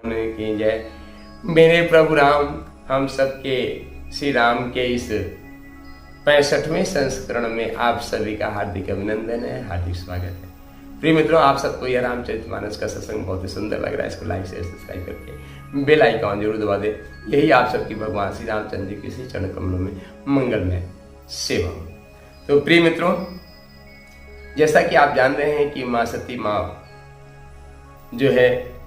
की जय। मेरे प्रभु राम, हम सबके श्री राम के इस 65वें संस्करण में आप सभी का हार्दिक अभिनंदन है, हार्दिक स्वागत है। प्रिय मित्रों, आप सबको यह रामचरितमानस का सत्संग बहुत ही सुंदर लग रहा है। इसको लाइक शेयर सब्सक्राइब करके बेल आइकॉन जरूर दबा दे। यही आप सबकी भगवान श्री रामचंद्र जी के श्री चरण कमलों में मंगलमय सेवा हो। तो प्रिय मित्रों, जैसा कि आप जान रहे हैं कि माँ सती माँ जो है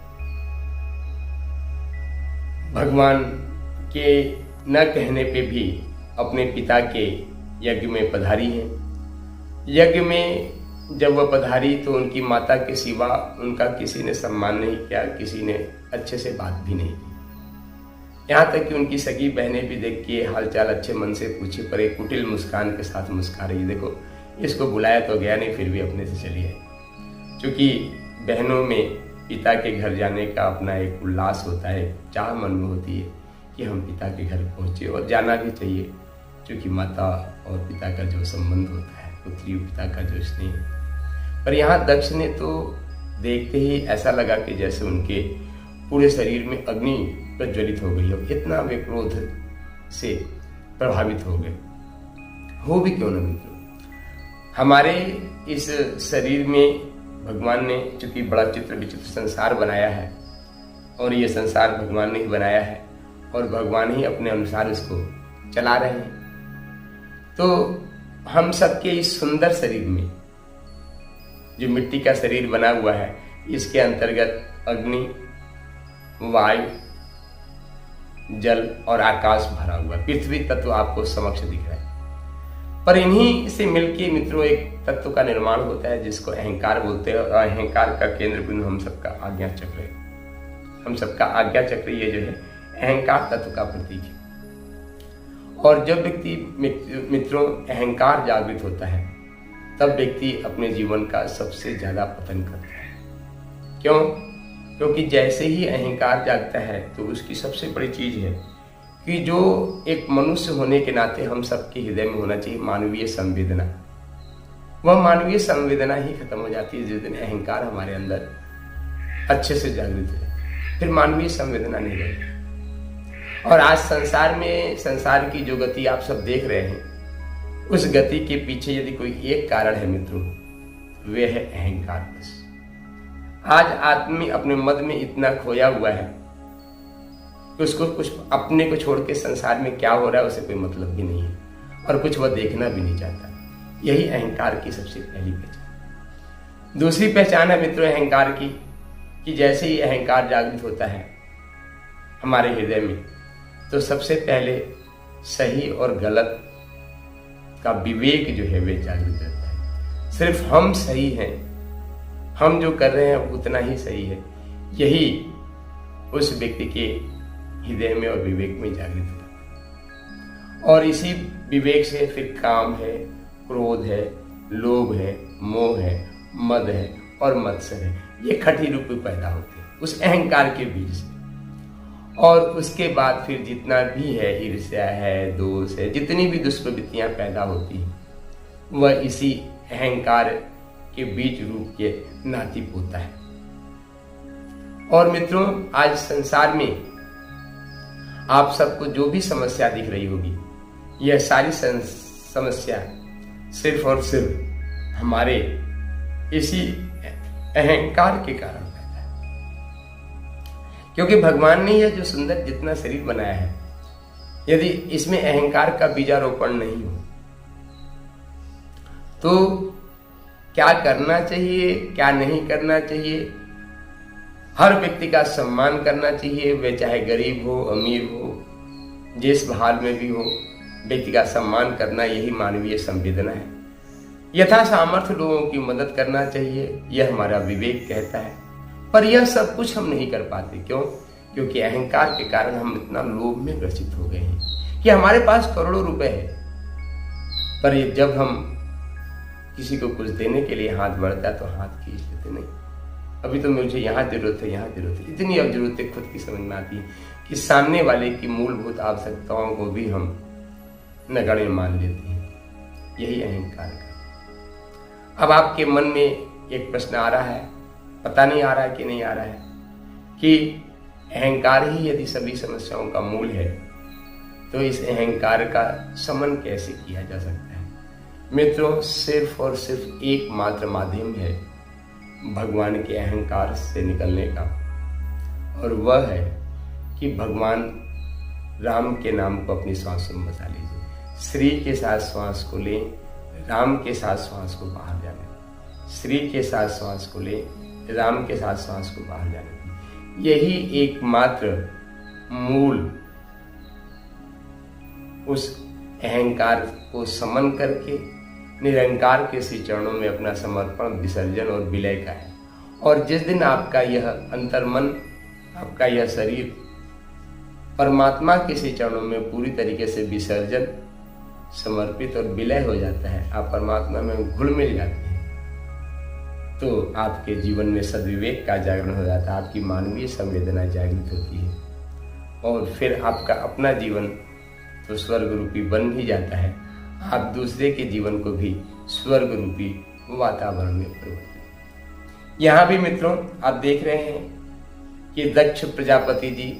भगवान के न कहने पे भी अपने पिता के यज्ञ में पधारी हैं। यज्ञ में जब वह पधारी तो उनकी माता के सिवा उनका किसी ने सम्मान नहीं किया, किसी ने अच्छे से बात भी नहीं की। यहाँ तक कि उनकी सगी बहनें भी देख के हालचाल अच्छे मन से पूछे, पर एक कुटिल मुस्कान के साथ मुस्कुरा रही। देखो, इसको बुलाया तो गया नहीं, फिर भी अपने से चली है। क्योंकि बहनों में पिता के घर जाने का अपना एक उल्लास होता है, चाह मन में होती है कि हम पिता के घर पहुँचे, और जाना भी चाहिए। क्योंकि माता और पिता का जो संबंध होता है, पुत्री पिता का जो स्नेह। पर यहाँ दक्ष ने तो देखते ही ऐसा लगा कि जैसे उनके पूरे शरीर में अग्नि प्रज्वलित हो गई हो, इतना वे क्रोध से प्रभावित हो गए। हो भी क्यों न मित्रों, हमारे इस शरीर में भगवान ने चूंकि बड़ा चित्र विचित्र संसार बनाया है, और ये संसार भगवान ने ही बनाया है, और भगवान ही अपने अनुसार इसको चला रहे हैं। तो हम सबके इस सुंदर शरीर में जो मिट्टी का शरीर बना हुआ है, इसके अंतर्गत अग्नि, वायु, जल और आकाश भरा हुआ है। पृथ्वी तत्व आपको समक्ष दिख रहा है। पर इन्हीं से मिलके मित्रों एक तत्व का निर्माण होता है जिसको अहंकार बोलते हैं, और अहंकार का केंद्र बिंदु हम सबका आज्ञा चक्र है। हम सबका आज्ञा चक्र ये जो है अहंकार तत्व का प्रतीक है। और जब व्यक्ति मित्रों अहंकार जागृत होता है, तब व्यक्ति अपने जीवन का सबसे ज्यादा पतन करता है। क्यों? क्योंकि जैसे ही अहंकार जागता है तो उसकी सबसे बड़ी चीज है कि जो एक मनुष्य होने के नाते हम सबके हृदय में होना चाहिए मानवीय संवेदना, वह मानवीय संवेदना ही खत्म हो जाती है जिस दिन अहंकार हमारे अंदर अच्छे से जागृत है। फिर मानवीय संवेदना नहीं रहेगी। और आज संसार में, संसार की जो गति आप सब देख रहे हैं, उस गति के पीछे यदि कोई एक कारण है मित्रों, वे है अहंकार। बस आज आदमी अपने मद में इतना खोया हुआ है कि उसको कुछ अपने को छोड़ के संसार में क्या हो रहा है उसे कोई मतलब भी नहीं है, और कुछ वह देखना भी नहीं चाहता। यही अहंकार की सबसे पहली पहचान। दूसरी पहचान है मित्रों अहंकार की कि जैसे ही अहंकार जागृत होता है हमारे हृदय में, तो सबसे पहले सही और गलत का विवेक जो है वे जागृत रहता है। सिर्फ हम सही हैं, हम जो कर रहे हैं उतना ही सही है, यही उस व्यक्ति के हृदय में और विवेक में जागृत होता है। और इसी विवेक से फिर काम है, क्रोध है, लोभ है, मोह है, मद है और मत्सर है, ये खटी रूप में पैदा होते हैं उस अहंकार के बीज से। और उसके बाद फिर जितना भी है, ईर्ष्या है, दोष है, जितनी भी दुष्प्रवृत्तियां पैदा होती हैं, वह इसी अहंकार के बीज रूप के नाती पोता है। और मित्रों, आज संसार में आप सबको जो भी समस्या दिख रही होगी, यह सारी समस्या सिर्फ और सिर्फ हमारे इसी अहंकार के कारण पैदा है। क्योंकि भगवान ने यह जो सुंदर जितना शरीर बनाया है, यदि इसमें अहंकार का बीजारोपण नहीं हो तो क्या करना चाहिए, क्या नहीं करना चाहिए, हर व्यक्ति का सम्मान करना चाहिए। वे चाहे गरीब हो, अमीर हो, जिस हाल में भी हो, व्यक्ति का सम्मान करना यही मानवीय संवेदना है। यथा सामर्थ्य लोगों की मदद करना चाहिए, यह हमारा विवेक कहता है। पर यह सब कुछ हम नहीं कर पाते। क्यों? क्योंकि अहंकार के कारण हम इतना लोभ में ग्रसित हो गए हैं कि हमारे पास करोड़ों रुपए है, पर जब हम किसी को कुछ देने के लिए हाथ बढ़ता है तो हाथ खींच लेते। नहीं, अभी तो मुझे यहाँ जरूरत है, यहाँ जरूरत है। इतनी अब जरूरतें खुद की समझ में आती है कि सामने वाले की मूलभूत आवश्यकताओं को भी हम नगण्य मान लेते हैं। यही अहंकार का। अब आपके मन में एक प्रश्न आ रहा है, पता नहीं आ रहा है कि नहीं आ रहा है, कि अहंकार ही यदि सभी समस्याओं का मूल है तो इस अहंकार का शमन कैसे किया जा सकता है? मित्रों, सिर्फ और सिर्फ एकमात्र माध्यम है भगवान के अहंकार से निकलने का, और वह है कि भगवान राम के नाम को अपनी सांसों में बसा लीजिए। श्री के साथ श्वास को लें, राम के साथ श्वास को बाहर जाने दें। श्री के साथ श्वास को लें, राम के साथ श्वास को बाहर जाने दें। यही एकमात्र मूल उस अहंकार को समन करके निरंकार के श्री चरणों में अपना समर्पण, विसर्जन और विलय का है। और जिस दिन आपका यह अंतर्मन, आपका यह शरीर परमात्मा के श्री चरणों में पूरी तरीके से विसर्जन, समर्पित और विलय हो जाता है, आप परमात्मा में घुल मिल जाते हैं, तो आपके जीवन में सद्विवेक का जागरण हो जाता है, आपकी मानवीय संवेदना जागृत होती है, और फिर आपका अपना जीवन तो स्वर्ग रूपी बन ही जाता है। आप दूसरे के जीवन को भी स्वर्ग रूपी वातावरण में परिवर्तित। यहाँ भी मित्रों आप देख रहे हैं कि दक्ष प्रजापति जी,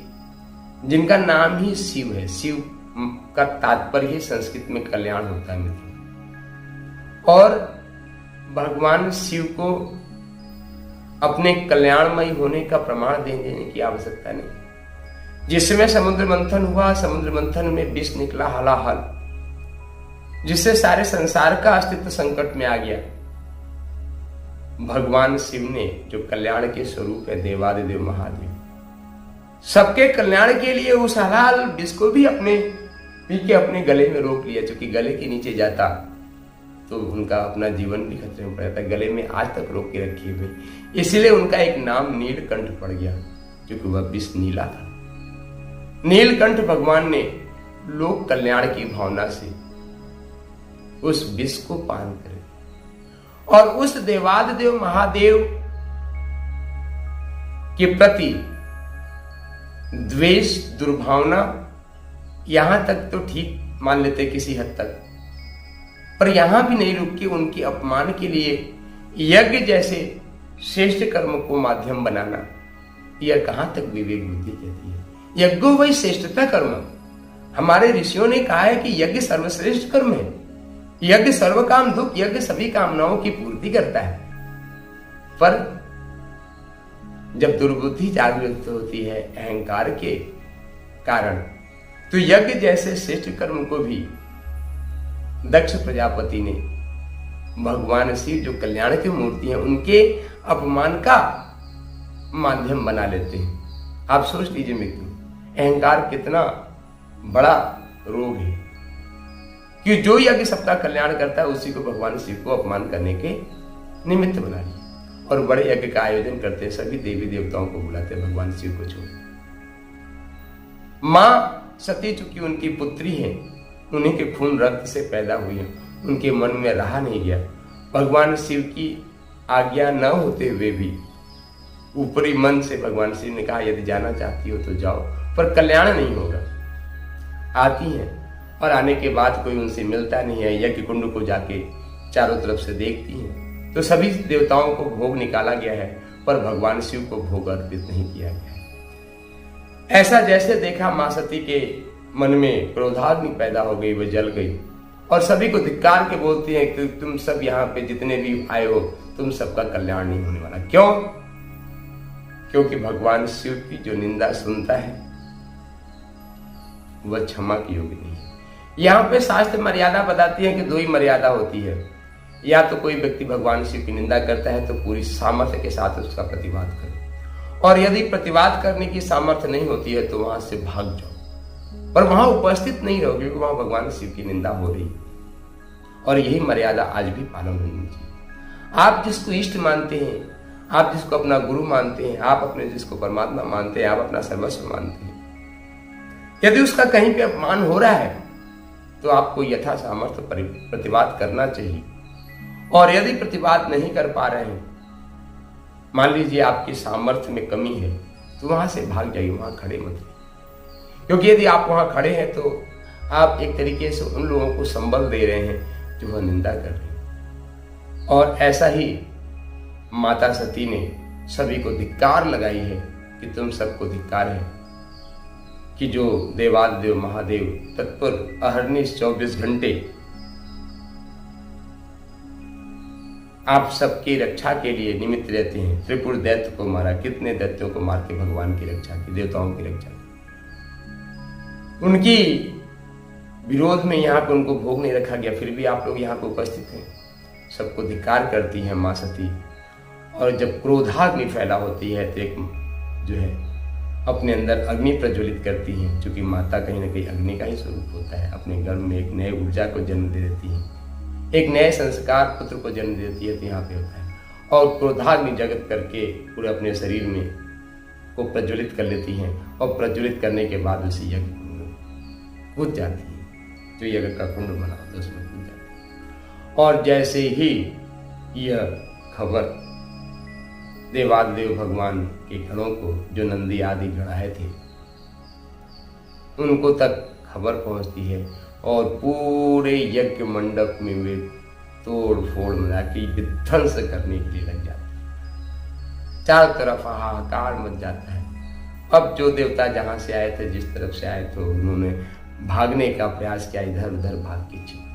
जिनका नाम ही शिव है, शिव का तात्पर्य ही संस्कृत में कल्याण होता है मित्रों, और भगवान शिव को अपने कल्याणमय होने का प्रमाण देने की आवश्यकता नहीं। जिस समय समुद्र मंथन हुआ, समुद्र मंथन में विष निकला हलाहल, जिससे सारे संसार का अस्तित्व संकट में आ गया। भगवान शिव ने, जो कल्याण के स्वरूप है, देवादिदेव महादेव, सबके कल्याण के लिए उस हलाहल विष को भी पी के अपने गले में रोक लिया। क्योंकि गले के नीचे जाता तो उनका अपना जीवन भी खतरे में पड़ जाता। गले में आज तक रोक के रखी हुई, इसलिए उनका एक नाम नीलकंठ पड़ गया, क्योंकि वह विष नीला था। नीलकंठ भगवान ने लोक कल्याण की भावना से उस विष को पान करे, और उस देवादिदेव महादेव के प्रति द्वेष, दुर्भावना, यहां तक तो ठीक मान लेते किसी हद तक, पर यहां भी नहीं रुक के उनके अपमान के लिए यज्ञ जैसे श्रेष्ठ कर्म को माध्यम बनाना, यह कहां तक विवेक बुद्धि कहती है। यज्ञो वही श्रेष्ठता कर्म। हमारे ऋषियों ने कहा है कि यज्ञ सर्वश्रेष्ठ कर्म है। यज्ञ सर्व काम दुख, यज्ञ सभी कामनाओं की पूर्ति करता है। पर जब दुर्बुद्धि जागृत होती है अहंकार के कारण, तो यज्ञ जैसे श्रेष्ठ कर्म को भी दक्ष प्रजापति ने, भगवान शिव जो कल्याण की मूर्ति है, उनके अपमान का माध्यम बना लेते हैं। आप सोच लीजिए मित्रों, अहंकार कितना बड़ा रोग है कि जो यज्ञ सबका कल्याण करता है उसी को भगवान शिव को अपमान करने के निमित्त बना लिया, और बड़े यज्ञ का आयोजन करते हैं, सभी देवी देवताओं को बुलाते हैं, भगवान शिव को छोड़। मां सती चूंकि उनकी पुत्री है, उन्हीं के खून रक्त से पैदा हुई है, उनके मन में रहा नहीं गया। भगवान शिव की आज्ञा न होते हुए भी ऊपरी मन से भगवान शिव ने कहा, यदि जाना चाहती हो तो जाओ, पर कल्याण नहीं होगा। आती हैं, और आने के बाद कोई उनसे मिलता नहीं है। यज्ञ कुंड को जाके चारों तरफ से देखती हैं, तो सभी देवताओं को भोग निकाला गया है, पर भगवान शिव को भोग अर्पित नहीं किया गया है। ऐसा जैसे देखा, मां सती के मन में क्रोधाग्नि पैदा हो गई, वह जल गई, और सभी को धिक्कार के बोलती है कि तुम सब यहाँ पे जितने भी आए हो, तुम सबका कल्याण नहीं होने वाला। क्यों? क्योंकि भगवान शिव की जो निंदा सुनता है वह क्षमा की योग्य नहीं है। यहाँ पे शास्त्र मर्यादा बताती है कि दो ही मर्यादा होती है, या तो कोई व्यक्ति भगवान शिव की निंदा करता है तो पूरी सामर्थ्य के साथ उसका प्रतिवाद करे, और यदि प्रतिवाद करने की सामर्थ्य नहीं होती है तो वहां से भाग जाओ, पर वहां उपस्थित नहीं रहो, क्योंकि वहां भगवान शिव की निंदा हो रही है। और यही मर्यादा आज भी पालन होनी चाहिए। आप जिसको इष्ट मानते हैं, आप जिसको अपना गुरु मानते हैं, आप अपने जिसको परमात्मा मानते हैं, आप अपना सर्वस्व मानते हैं, यदि उसका कहीं पे अपमान हो रहा है तो आपको यथा सामर्थ्य प्रतिवाद करना चाहिए। और यदि प्रतिवाद नहीं कर पा रहे हैं, मान लीजिए आपकी सामर्थ्य में कमी है, तो वहां से भाग जाइए, वहां खड़े मत रहिए। क्योंकि यदि आप वहां खड़े हैं तो आप एक तरीके से उन लोगों को संबल दे रहे हैं जो वह निंदा कर रहे हैं। और ऐसा ही माता सती ने सभी को धिक्कार लगाई है कि तुम सबको धिक्कार है कि जो देवादिदेव महादेव तत्पर अहर्निश 24 घंटे आप सबकी रक्षा के लिए निमित्त रहते हैं। त्रिपुर दैत्य को मारा, कितने दैत्यों को मार के भगवान की रक्षा की, देवताओं की रक्षा की। उनकी विरोध में यहाँ पे उनको भोग नहीं रखा गया, फिर भी आप लोग यहाँ पे उपस्थित हैं। सबको धिक्कार करती है माँ सती। और जब क्रोधाग्नि फैला होती है तो एक जो है अपने अंदर अग्नि प्रज्वलित करती हैं, क्योंकि माता कहीं ना कहीं अग्नि का ही स्वरूप होता है। अपने गर्भ में एक नए ऊर्जा को जन्म दे देती है, एक नए संस्कार पुत्र को जन्म देती है, तो यहाँ पे होता है। और क्रोधाग्नि जगत करके पूरे अपने शरीर में को प्रज्वलित कर लेती हैं, और प्रज्वलित करने के बाद उसी यज्ञ कूद जाती है। जो यज्ञ का कुंड बना होता है उसमें कूद जाती है। और जैसे ही यह खबर देवादिदेव भगवान के गणों को, जो नंदी आदि गण आए थे, उनको तक खबर पहुंचती है और पूरे यज्ञ मंडप में वे तोड़ फोड़ मिला के विध्वंस करने के लिए लग जाते हैं। चारों तरफ हाहाकार मच जाता है। अब जो देवता जहां से आए थे, जिस तरफ से आए थे, उन्होंने भागने का प्रयास किया, इधर उधर भाग के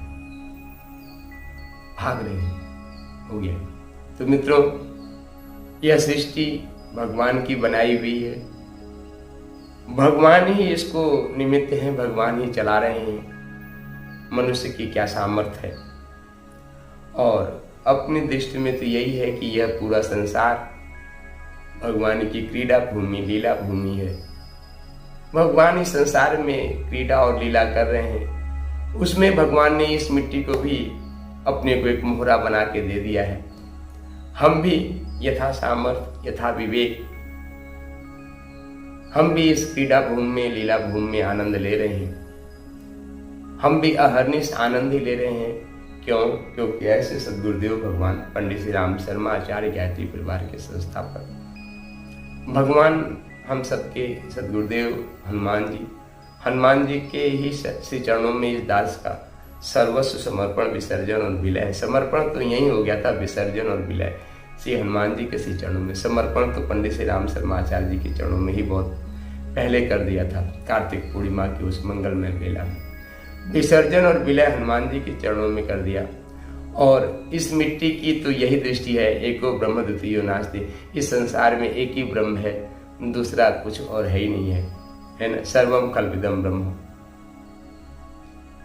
भाग रहे हैं, हो गया। तो मित्रों, यह सृष्टि भगवान की बनाई हुई है, भगवान ही इसको निमित्त हैं, भगवान ही चला रहे हैं। मनुष्य की क्या सामर्थ्य है। और अपनी दृष्टि में तो यही है कि यह पूरा संसार भगवान की क्रीड़ा भूमि, लीला भूमि है। भगवान इस संसार में क्रीड़ा और लीला कर रहे हैं। उसमें भगवान ने इस मिट्टी को भी अपने को एक मोहरा बना के दे दिया है। हम भी यथा सामर्थ्य, यथा विवेक, हम भी इस क्रीड़ा भूमि में, लीला भूमि में आनंद ले रहे हैं। हम भी अहर्निश आनंद ही ले रहे हैं। क्यों? क्योंकि ऐसे सद्गुरुदेव भगवान पंडित श्री राम शर्मा आचार्य गायत्री परिवार के संस्थापक भगवान, हम सबके सद्गुरुदेव हनुमान जी के ही श्री चरणों में इस दास का सर्वस्व समर्पण, विसर्जन और विलय। समर्पण तो यही हो गया था, विसर्जन और विलय श्री हनुमान जी के श्री चरणों में। समर्पण तो पंडित श्री राम शर्मा आचार्य जी के चरणों में ही बहुत पहले कर दिया था, कार्तिक पूर्णिमा की उस मंगलमय बेला में। विसर्जन और विलय हनुमान जी के चरणों में कर दिया। और इस मिट्टी की तो यही दृष्टि है, एको ब्रह्म द्वितीयो नास्ति। इस संसार में एक ही ब्रह्म है, दूसरा कुछ और है ही नहीं है ना। सर्वम कल्पिदम ब्रह्म,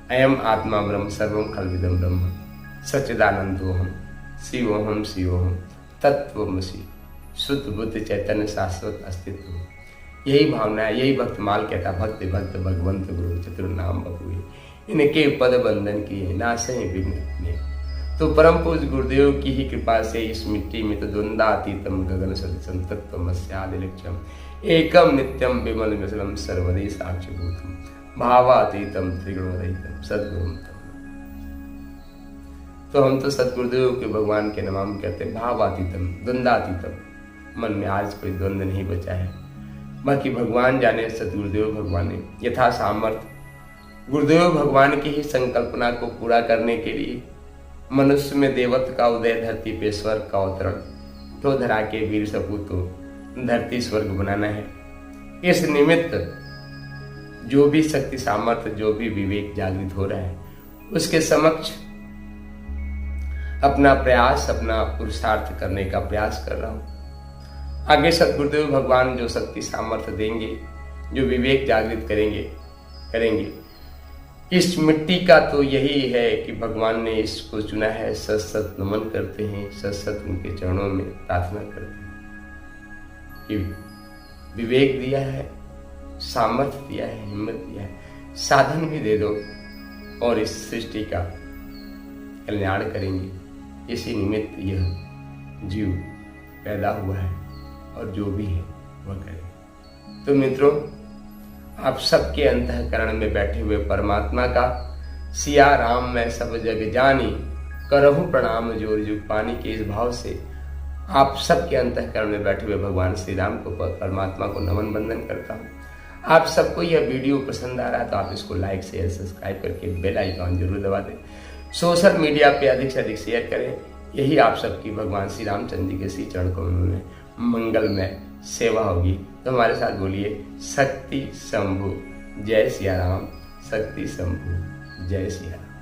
अयम आत्मा ब्रह्म, सर्वम कल्पिदम ब्रह्म, सच्चिदानंदोहम, शिवोहम शिवोहम, तत्वमसि, शुद्ध बुद्ध चैतन्य शाश्वत अस्तित्व। यही भावना है, यही भक्तमाल कहता, भक्त भक्त भगवंत गुरु चतुर्नाम बपुए, इनके पद बंधन किए नासे विघ्न अपने। तो परम पूज्य गुरुदेव की ही कृपा से इस मिट्टी में तो द्वंद्वातीतम गगन सदृशम तत्त्वमस्यादि लक्ष्यम एकम नित्यम विमल विमलम सर्वदे साक्षिभूतम भावातीतम त्रिगुणरहितम सद्गुरुम। तो हम तो सद्गुरुदेव के भगवान के नाम कहते हैं, भावातीतम, द्वंद्वातीतम। मन में आज कोई द्वंद्व नहीं बचा है। बाकी भगवान जाने, सद्गुरुदेव भगवान ने यथा सामर्थ्य गुरुदेव भगवान की ही संकल्पना को पूरा करने के लिए मनुष्य में देवत्व का उदय, धरती पे स्वर्ग का अवतरण, तो धरा के वीर सपूतों धरती स्वर्ग बनाना है। इस निमित्त जो भी शक्ति सामर्थ्य, जो भी विवेक जागृत हो रहा है, उसके समक्ष अपना प्रयास, अपना पुरुषार्थ करने का प्रयास कर रहा हूं। आगे सद्गुरुदेव भगवान जो शक्ति सामर्थ्य देंगे, जो विवेक जागृत करेंगे। इस मिट्टी का तो यही है कि भगवान ने इसको चुना है, सत सत नमन करते हैं, सत सत उनके चरणों में प्रार्थना करते हैं कि विवेक दिया है, सामर्थ्य दिया है, हिम्मत दिया है, साधन भी दे दो और इस सृष्टि का कल्याण करेंगे। इसी निमित्त यह जीव पैदा हुआ है और जो भी है वह करेंगे। तो मित्रों, आप सबके अंतःकरण में बैठे हुए परमात्मा का सिया राम मैं सब जग जानी करहूं प्रणाम जोर जुग पानी के इस भाव से आप सबके अंतःकरण में बैठे हुए भगवान श्री राम को, परमात्मा को नमन बंदन करता हूं। आप सबको यह वीडियो पसंद आ रहा है तो आप इसको लाइक शेयर सब्सक्राइब करके बेल आइकॉन जरूर दबा दें। सोशल मीडिया पे अधिक से अधिक शेयर करें। यही आप सबकी भगवान श्री रामचंद्र जी के श्री चरण कमलों में मंगलमय सेवा होगी। तो हमारे साथ बोलिए शक्ति शंभु जय सिया राम, शक्ति शंभु जय सिया राम।